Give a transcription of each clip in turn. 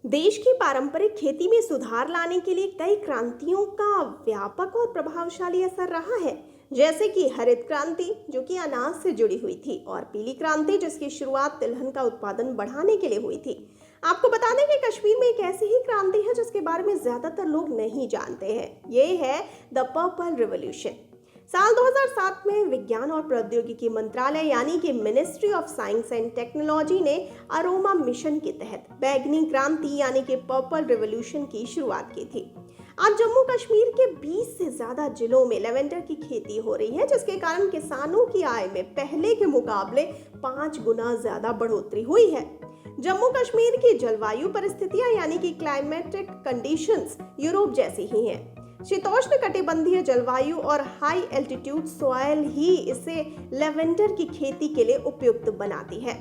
देश की पारंपरिक खेती में सुधार लाने के लिए कई क्रांतियों का व्यापक और प्रभावशाली असर रहा है। जैसे कि हरित क्रांति जो कि अनाज से जुड़ी हुई थी, और पीली क्रांति जिसकी शुरुआत तिलहन का उत्पादन बढ़ाने के लिए हुई थी। आपको बता दें कि कश्मीर में एक ऐसी ही क्रांति है जिसके बारे में ज्यादातर लोग नहीं जानते हैं। ये है द पर्पल रिवॉल्यूशन। साल 2007 में विज्ञान और प्रौद्योगिकी मंत्रालय यानी कि ministry of science and technology ने अरोमा मिशन के तहत बैगनी क्रांति यानी कि पर्पल रिवॉल्यूशन की शुरुआत की थी। आज जम्मू कश्मीर के 20 से ज्यादा जिलों में लेवेंडर की खेती हो रही है, जिसके कारण किसानों की आय में पहले के मुकाबले 5 गुना ज्यादा बढ़ोतरी हुई है। जम्मू कश्मीर की जलवायु परिस्थितियां यानी कि क्लाइमेटिक कंडीशंस यूरोप जैसी ही हैं। शीतोष्ण कटिबंधीय जलवायु और हाई एल्टीट्यूड सॉइल ही इसे लेवेंडर की खेती के लिए उपयुक्त बनाती है।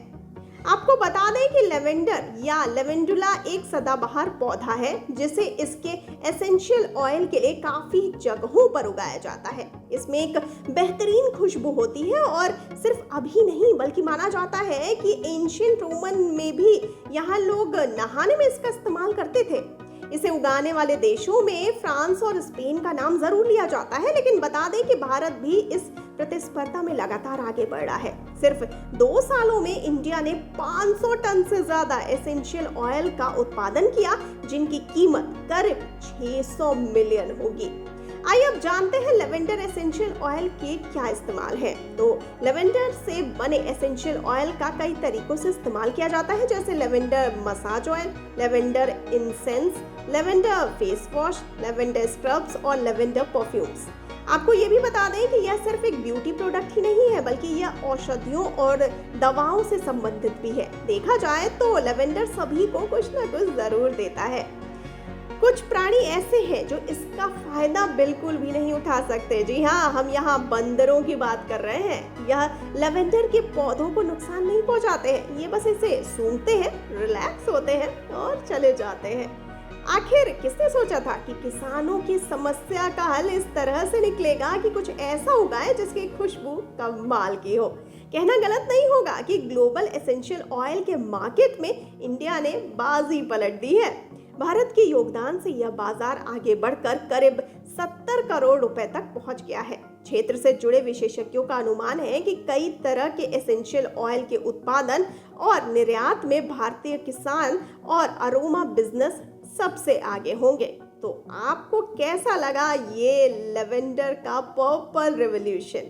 आपको बता दें कि लेवेंडर या लेवेंडुला एक सदाबहार पौधा है जिसे इसके एसेंशियल ऑयल के लिए काफी जगहों पर उगाया जाता है। इसमें एक बेहतरीन खुशबू होती है और सिर्फ अभी नहीं बल्कि माना जाता है कि एंशिएंट रोमन में भी यहाँ लोग नहाने में इसका इस्तेमाल करते थे। इसे उगाने वाले देशों में फ्रांस और स्पेन का नाम जरूर लिया जाता है, लेकिन बता दें कि भारत भी इस प्रतिस्पर्धा में लगातार आगे बढ़ रहा है। सिर्फ 2 सालों में इंडिया ने 500 टन से ज्यादा एसेंशियल ऑयल का उत्पादन किया, जिनकी कीमत करीब 600 मिलियन होगी। आइए अब जानते हैं लेवेंडर एसेंशियल ऑयल के क्या इस्तेमाल है। तो लेवेंडर से बने एसेंशियल ऑयल का कई तरीकों से इस्तेमाल किया जाता है, जैसे lavender massage oil, lavender incense, lavender face wash, lavender scrubs और लेवेंडर परफ्यूम्स। आपको ये भी बता दें कि यह सिर्फ एक ब्यूटी प्रोडक्ट ही नहीं है, बल्कि यह औषधियों और दवाओं से संबंधित भी है। देखा जाए तो लेवेंडर सभी को कुछ ना कुछ जरूर देता है। कुछ प्राणी ऐसे हैं जो इसका फायदा बिल्कुल भी नहीं उठा सकते। जी हाँ, हम यहाँ बंदरों की बात कर रहे हैं। यह लेवेंडर के पौधों को नुकसान नहीं पहुँचाते हैं, ये बस इसे सूंघते हैं, रिलैक्स होते हैं और चले जाते हैं। आखिर किसने सोचा था कि किसानों की समस्या का हल इस तरह से निकलेगा कि कुछ ऐसा उगाए जिसकी खुशबू कमाल की हो। कहना गलत नहीं होगा कि ग्लोबल एसेंशियल ऑयल के मार्केट में इंडिया ने बाजी पलट दी है। भारत के योगदान से यह बाजार आगे बढ़कर करीब 70 करोड़ रुपए तक पहुंच गया है। क्षेत्र से जुड़े विशेषज्ञों का अनुमान है कि कई तरह के एसेंशियल ऑयल के उत्पादन और निर्यात में भारतीय किसान और अरोमा बिजनेस सबसे आगे होंगे। तो आपको कैसा लगा ये लेवेंडर का पर्पल रिवॉल्यूशन?